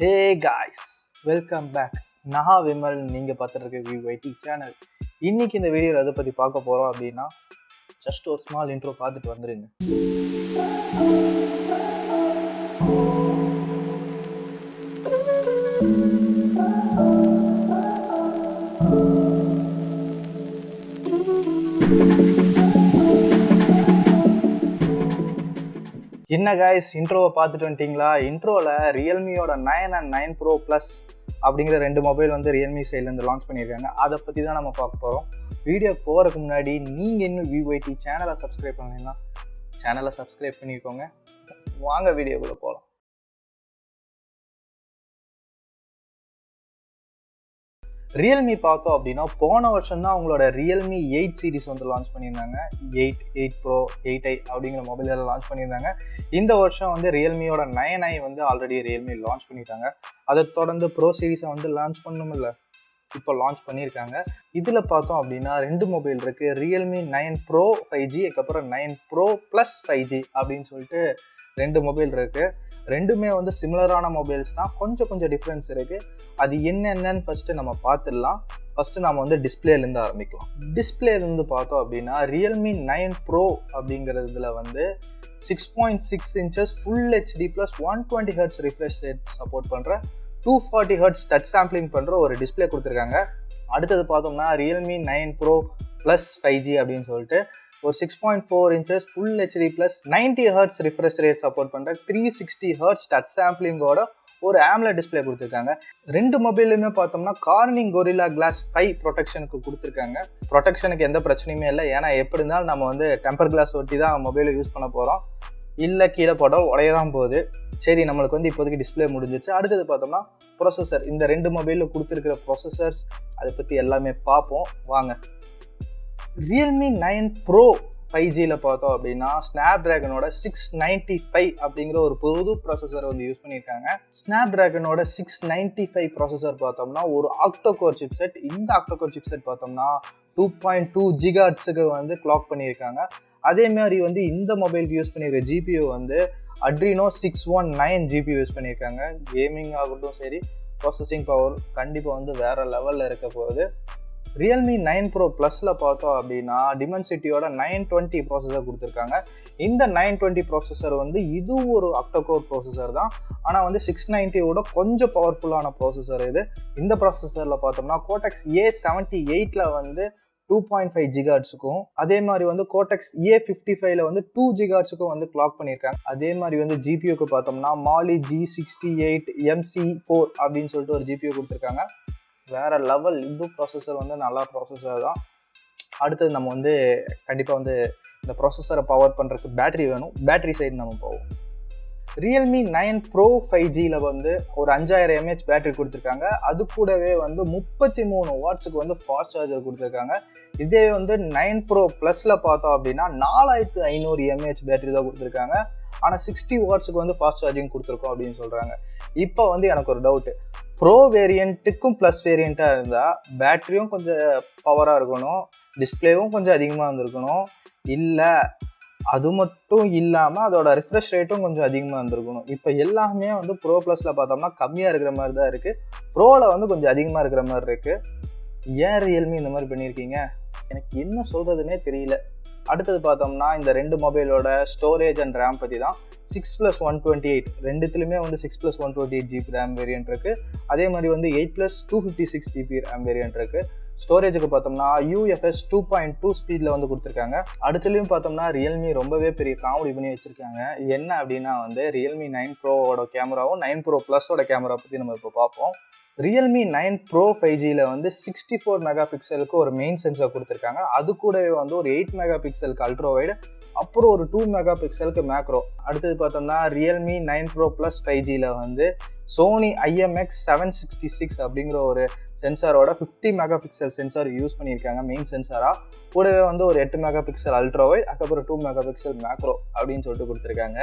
Hey guys, welcome back. நான் விமல், நீங்கள் பார்த்துட்டு இருக்க விஐடி சேனல். இன்னைக்கு இந்த வீடியோவில் எதை பற்றி பார்க்க போகிறோம் அப்படின்னா, ஜஸ்ட் ஒரு ஸ்மால் இன்ட்ரோ பார்த்துட்டு வந்துடுங்க. என்ன guys, இன்ட்ரோவை பார்த்துட்டு வந்துட்டீங்களா? இன்ட்ரோவில் ரியல்மியோட 9 and 9 Pro Plus அப்படிங்கிற ரெண்டு மொபைல் வந்து ரியல்மி சைட்லேருந்து லான்ச் பண்ணியிருக்காங்க. அதை பற்றி தான் நம்ம பார்க்க போகிறோம். வீடியோ போகிறதுக்கு முன்னாடி நீங்கள் இன்னும் விஐடி சேனலை சப்ஸ்கிரைப் பண்ணீங்கன்னா சேனலை சப்ஸ்கிரைப் பண்ணிக்கோங்க. வாங்க வீடியோக்குள்ளே போகலாம். ரியல்மி பார்த்தோம் அப்படின்னா போன வருஷம் தான் அவங்களோட ரியல்மி 8 சீரிஸ் வந்து லான்ச் பண்ணியிருந்தாங்க. 8 Pro 8i அப்படிங்கிற மொபைல் எல்லாம் லான்ச் பண்ணியிருந்தாங்க. இந்த வருஷம் வந்து ரியல்மியோட 9i வந்து ஆல்ரெடி ரியல்மி லான்ச் பண்ணிட்டாங்க. அதை தொடர்ந்து ப்ரோ சீரிஸை வந்து லான்ச் பண்ணணுமில்ல, இப்போ லான்ச் பண்ணியிருக்காங்க. இதில் பார்த்தோம் அப்படின்னா ரெண்டு மொபைல் இருக்குது. ரியல்மி 9 Pro 5G, அதுக்கப்புறம் 9 Pro Plus 5G அப்படின்னு சொல்லிட்டு ரெண்டு மொபைல் இருக்குது. ரெண்டுமே வந்து சிமிலரான மொபைல்ஸ் தான், கொஞ்சம் டிஃப்ரென்ஸ் இருக்குது. அது என்னென்னு ஃபஸ்ட்டு நம்ம பார்த்துடலாம். ஃபஸ்ட்டு நம்ம வந்து டிஸ்பிளேலேருந்து ஆரம்பிக்கலாம். டிஸ்பிளேலேருந்து பார்த்தோம் அப்படின்னா ரியல்மி 9 Pro அப்படிங்கிறதுல வந்து 6.6 inches full HD plus 120 Hz refresh rate support பண்ணுற 240 Hz டச் சாம்பிளிங் பண்ணுற ஒரு டிஸ்பிளே கொடுத்துருக்காங்க. அடுத்தது பார்த்தோம்னா ரியல்மி 9 Pro Plus 5G அப்படின்னு சொல்லிட்டு ஒரு 6.4 inches full HD plus 90 Hz refresh rate support பண்ணுற 360 Hz டச் சாம்பிளிங்கோட ஒரு AMOLED டிஸ்பிளே கொடுத்துருக்காங்க. ரெண்டு மொபைலுமே பார்த்தோம்னா கார்னிங் கொரில்லா கிளாஸ் 5 ப்ரொடெக்ஷனுக்கு கொடுத்துருக்காங்க. ப்ரொடெக்ஷனுக்கு எந்த பிரச்சனையுமே இல்லை, ஏன்னா எப்படி இருந்தாலும் நம்ம வந்து டெம்பர் கிளாஸ் ஒட்டி தான் மொபைலை யூஸ் பண்ண போகிறோம். இல்லை கீழே போட்டால் உடைய தான் போகுது. சரி, நம்மளுக்கு வந்து இப்போதைக்கு டிஸ்பிளே முடிஞ்சிச்சு. அடுத்தது பார்த்தோம்னா ப்ரொசஸர். இந்த ரெண்டு மொபைலில் கொடுத்துருக்கிற ப்ரொசஸர்ஸ் அதை பற்றி எல்லாமே பார்ப்போம் வாங்க. ரியல்மி 9 Pro 5Gயில் பார்த்தோம் அப்படின்னா ஸ்னாப்டிராகனோட 695 அப்படிங்கிற ஒரு புது ப்ராசஸரை வந்து யூஸ் பண்ணியிருக்காங்க. ஸ்னாப்டிராகனோட 695 ப்ராசஸர் பார்த்தோம்னா ஒரு ஆக்டோகோர் சிப்செட். இந்த ஆக்டோகோர் சிப்செட் பார்த்தோம்னா 2.2 GHz வந்து கிளாக் பண்ணியிருக்காங்க. அதே மாதிரி வந்து இந்த மொபைலுக்கு யூஸ் பண்ணியிருக்க ஜிபியூ வந்து அட்ரினோ 619 ஜிபியூ யூஸ் பண்ணியிருக்காங்க. கேமிங் ஆகட்டும் சரி, ப்ராசஸிங் பவர் கண்டிப்பாக வந்து வேற லெவலில் இருக்க போகுது. ரியல்மி 9 Pro Plusல பார்த்தோம் அப்படின்னா டிமென்சிட்டியோட 920 ப்ராசஸர் கொடுத்துருக்காங்க. இந்த 920 ப்ராசஸர் வந்து இது ஒரு ஆக்டோகோர் ப்ராசஸர் தான், ஆனால் வந்து 690யோட கொஞ்சம் பவர்ஃபுல்லான ப்ராசஸர் இது. இந்த ப்ராசஸரில் பார்த்தோம்னா கோடெக்ஸ் A78ல வந்து 2.5 GHzக்கும், அதே மாதிரி வந்து கோடெக்ஸ் A55ல வந்து 2 GHzக்கும் வந்து கிளாக் பண்ணியிருக்காங்க. அதே மாதிரி வந்து ஜிபியூக்கு பார்த்தோம்னா மாலி G68 MC4 அப்படின்னு சொல்லிட்டு ஒரு ஜிபியூ கொடுத்துருக்காங்க. வேற லெவல். இந்த ப்ராசஸர் வந்து நல்ல ப்ராசஸர் தான். அடுத்தது நம்ம வந்து கண்டிப்பாக வந்து இந்த ப்ராசஸரை பவர் பண்ணுறதுக்கு பேட்டரி வேணும். பேட்டரி சைடு நம்ம போவோம். ரியல்மி 9 Pro 5Gயில் வந்து ஒரு 5000 mAh பேட்டரி கொடுத்துருக்காங்க. அது கூடவே வந்து 33 வாட்ஸுக்கு வந்து ஃபாஸ்ட் சார்ஜர் கொடுத்துருக்காங்க. இதே வந்து 9 Pro Plusல பார்த்தோம் அப்படின்னா 4500 mAh பேட்டரி தான் கொடுத்துருக்காங்க. ஆனால் 60 வாட்ஸுக்கு வந்து ஃபாஸ்ட் சார்ஜிங் கொடுத்துருக்கோம் அப்படின்னு சொல்கிறாங்க. இப்போ வந்து எனக்கு ஒரு டவுட்டு, ப்ரோ வேரியண்ட்டுக்கும் ப்ளஸ் வேரியண்ட்டாக இருந்தால் பேட்டரியும் கொஞ்சம் பவராக இருக்கணும், டிஸ்பிளேவும் கொஞ்சம் அதிகமாக இருந்திருக்கணும், இல்லை அது மட்டும் இல்லாமல் அதோட ரிஃப்ரெஷ் ரேட்டும் கொஞ்சம் அதிகமாக இருந்திருக்கணும். இப்போ எல்லாமே வந்து ப்ரோ ப்ளஸில் பார்த்தோம்னா கம்மியாக இருக்கிற மாதிரி தான் இருக்குது, ப்ரோவில் வந்து கொஞ்சம் அதிகமாக இருக்கிற மாதிரி இருக்குது. ஏன் ரியல்மி இந்த மாதிரி பண்ணியிருக்கீங்க? எனக்கு என்ன சொல்கிறதுனே தெரியல. அடுத்தது பார்த்தோம்னா இந்த ரெண்டு மொபைலோட ஸ்டோரேஜ் அண்ட் ரேம் பற்றி தான். 6+128 ரெண்டுத்துலையுமே வந்து 6+128 GB ரேம் வேரியன்ட் இருக்குது. அதே மாதிரி வந்து 8+256 GB ரேம் வேரியன்ட் இருக்குது. ஸ்டோரேஜுக்கு பார்த்தோம்னா UFS 2.2 ஸ்பீடில் வந்து கொடுத்துருக்காங்க. அடுத்துலையும் பார்த்தோம்னா ரியல்மி ரொம்பவே பெரிய காமெடி பண்ணி வச்சுருக்காங்க. என்ன அப்படின்னா வந்து ரியல்மி 9 Proவோட கேமராவும் 9 Pro Plusோட கேமரா பற்றி நம்ம இப்போ பார்ப்போம். ரியல்மி 9 Pro 5Gயில் வந்து 64 மெகா பிக்சலுக்கு ஒரு மெயின் சென்சார் கொடுத்துருக்காங்க. அது கூடவே வந்து ஒரு 8 மெகா பிக்சலுக்கு அல்ட்ரா வைடு, அப்புறம் ஒரு 2 மெகா பிக்சலுக்கு மேக்ரோ. அடுத்தது பார்த்தோம்னா ரியல்மி 9 Pro Plus 5Gயில் வந்து சோனி IMX766 அப்படிங்கிற ஒரு சென்சாரோட 50 மெகா பிக்சல் சென்சார் யூஸ் பண்ணியிருக்காங்க மெயின் சென்சாராக. கூடவே வந்து ஒரு 8 மெகா பிக்சல் அல்ட்ரா வைட், அதுக்கப்புறம் 2 மெகா பிக்சல் மேக்ரோ அப்படின்னு சொல்லிட்டு கொடுத்துருக்காங்க.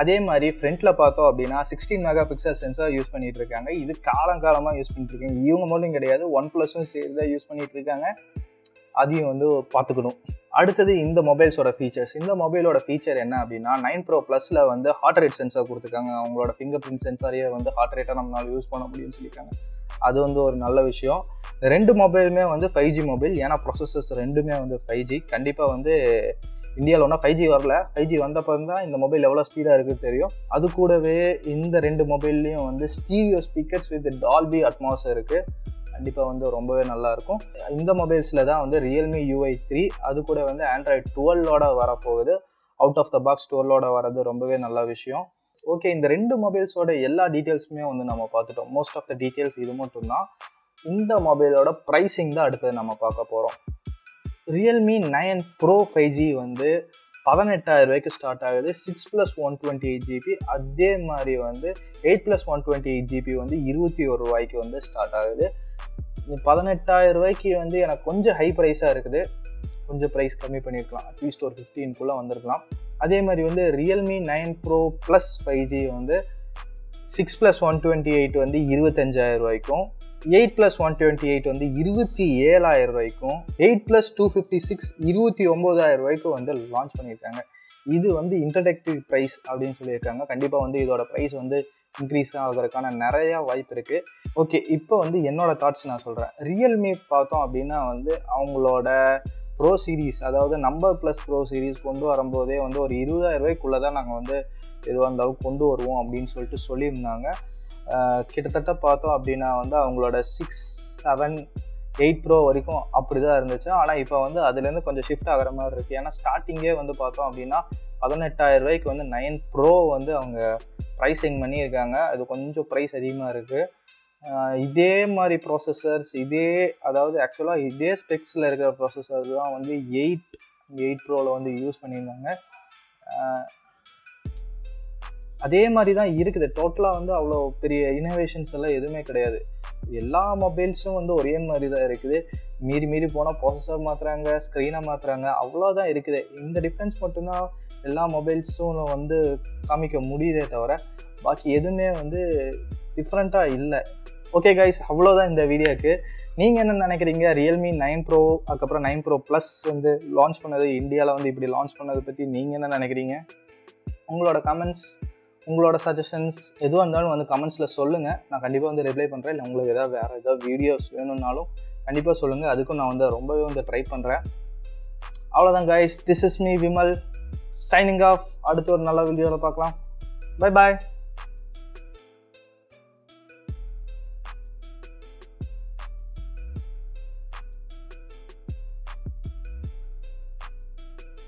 அதே மாதிரி ஃப்ரண்ட்ல பார்த்தோம் அப்படின்னா 16 மெகா பிக்சல் சென்சார் யூஸ் பண்ணிட்டு இருக்காங்க. இது காலங்காலமாக யூஸ் பண்ணிட்டு இருக்காங்க. இவங்க மட்டும் கிடையாது, OnePlusம் சேர்த்து தான் யூஸ் பண்ணிட்டு இருக்காங்க. அதையும் வந்து பார்த்துக்கணும். அடுத்தது இந்த மொபைல்ஸோட ஃபீச்சர்ஸ். இந்த மொபைலோட ஃபீச்சர் என்ன அப்படின்னா 9 Pro Plusல வந்து ஹார்ட் ரேட் சென்சார் கொடுத்துருக்காங்க. அவங்களோட ஃபிங்கர் பிரிண்ட் சென்சாரையே வந்து ஹார்ட் ரேட்டாக நம்மளால யூஸ் பண்ண முடியும்னு சொல்லியிருக்காங்க. அது வந்து ஒரு நல்ல விஷயம். ரெண்டு மொபைலுமே வந்து 5G மொபைல். ஏன்னா ப்ரொசஸர்ஸ் ரெண்டுமே வந்து 5G. கண்டிப்பாக வந்து இந்தியாவில் ஒன்றா 5G வரல. 5G வந்தப்போ தான் இந்த மொபைல் எவ்வளோ ஸ்பீடாக இருக்குன்னு தெரியும். அது கூடவே இந்த ரெண்டு மொபைல்லையும் வந்து stereo speakers with Dolby Atmos இருக்குது. கண்டிப்பாக வந்து ரொம்பவே நல்லாயிருக்கும். இந்த மொபைல்ஸில் தான் வந்து Realme UI 3 அது கூட வந்து Android 12ஓட வரப்போகுது. அவுட் ஆஃப் த பாக்ஸ் 12ஓட வரது ரொம்பவே நல்ல விஷயம். ஓகே, இந்த ரெண்டு மொபைல்ஸோட எல்லா டீட்டெயில்ஸுமே வந்து நம்ம பார்த்துட்டோம். மோஸ்ட் ஆஃப் த டீட்டெயில்ஸ் இது மட்டும் தான். இந்த மொபைலோட ப்ரைஸிங் தான் அடுத்தது நம்ம பார்க்க போகிறோம். Realme 9 Pro 5G வந்து 18,000 ரூபாய்க்கு ஸ்டார்ட் ஆகுது. 6+128GB. அதே மாதிரி வந்து 8+128GB வந்து 21 ரூபாய்க்கு வந்து ஸ்டார்ட் ஆகுது. 18,000 ரூபாய்க்கு வந்து எனக்கு கொஞ்சம் ஹை ப்ரைஸாக இருக்குது. கொஞ்சம் ப்ரைஸ் கம்மி பண்ணியிருக்கலாம். அட்லீஸ்ட் ஒரு 15 வந்திருக்கலாம். அதே மாதிரி வந்து Realme 9 Pro Plus 5G வந்து 6+128 வந்து 25,000 ரூபாய்க்கும், 8+128 வந்து 27,000 ரூபாய்க்கும், 8+256 29,000 ரூபாய்க்கும் வந்து லான்ச் பண்ணியிருக்காங்க. இது வந்து இன்ட்ரோடக்டரி ப்ரைஸ் அப்படின்னு சொல்லியிருக்காங்க. கண்டிப்பாக வந்து இதோட ப்ரைஸ் வந்து இன்க்ரீஸ் ஆகிறதுக்கான நிறையா வாய்ப்பு இருக்குது. ஓகே, இப்போ வந்து என்னோட தாட்ஸ் நான் சொல்கிறேன். Realme பார்த்தோம் அப்படின்னா வந்து அவங்களோட ப்ரோ சீரீஸ், அதாவது நம்பர் ப்ளஸ் ப்ரோ சீரீஸ் கொண்டு வரும்போதே வந்து ஒரு 20,000 ரூபாய்க்குள்ளே தான் நாங்கள் வந்து எதுவாக இருந்தாலும் கொண்டு வருவோம் அப்படின்னு சொல்லிட்டு சொல்லியிருந்தாங்க. கிட்டத்தட்ட பார்த்தோம் அப்படின்னா வந்து அவங்களோட 6, 7, 8 Pro வரைக்கும் அப்படி தான் இருந்துச்சு. ஆனால் இப்போ வந்து அதுலேருந்து கொஞ்சம் ஷிஃப்ட் ஆகிற மாதிரி இருக்குது. ஏன்னா ஸ்டார்டிங்கே வந்து பார்த்தோம் அப்படின்னா 18,000 ரூபாய்க்கு வந்து 9 Pro வந்து அவங்க ப்ரைஸிங் பண்ணியிருக்காங்க. அது கொஞ்சம் ப்ரைஸ் அதிகமாக இருக்குது. இதே மாதிரி ப்ராசஸர்ஸ், அதாவது ஆக்சுவலாக இதே ஸ்பெக்ஸில் இருக்கிற ப்ராசஸர்ஸ் தான் வந்து 8 Proவில் வந்து யூஸ் பண்ணியிருந்தாங்க. அதே மாதிரி தான் இருக்குது. டோட்டலாக வந்து அவ்வளோ பெரிய இனோவேஷன்ஸ் எல்லாம் எதுவுமே கிடையாது. எல்லா மொபைல்ஸும் வந்து ஒரே மாதிரி தான் இருக்குது. மீறி போனால் ப்ராசஸர் மாற்றுறாங்க, ஸ்க்ரீனை மாற்றுறாங்க, அவ்வளோதான் இருக்குது. இந்த டிஃப்ரென்ஸ் மட்டும்தான் எல்லா மொபைல்ஸும் வந்து காமிக்க முடியுதே தவிர பாக்கி எதுவுமே வந்து டிஃப்ரெண்ட்டாக இல்லை. ஓகே கைஸ், அவ்வளோதான் இந்த வீடியோக்கு. நீங்கள் என்ன நினைக்கிறீங்க? Realme 9 Pro அதுக்கப்புறம் 9 Pro Plus வந்து லான்ச் பண்ணது, இந்தியாவில் வந்து இப்படி லான்ச் பண்ணதை பற்றி நீங்கள் என்ன நினைக்கிறீங்க? உங்களோட கமெண்ட்ஸ், உங்களோட சஜஷன்ஸ் எதுவாக இருந்தாலும் வந்து கமெண்ட்ஸில் சொல்லுங்கள். நான் கண்டிப்பாக வந்து ரிப்ளை பண்ணுறேன். இல்லை உங்களுக்கு வேறு ஏதாவது வீடியோஸ் வேணும்னாலும் கண்டிப்பாக சொல்லுங்கள். அதுக்கும் நான் வந்து ரொம்பவே வந்து ட்ரை பண்ணுறேன். அவ்வளோதான் guys, this is me Vimal signing off. அடுத்து ஒரு நல்ல வீடியோவில் பார்க்கலாம். பை பாய்.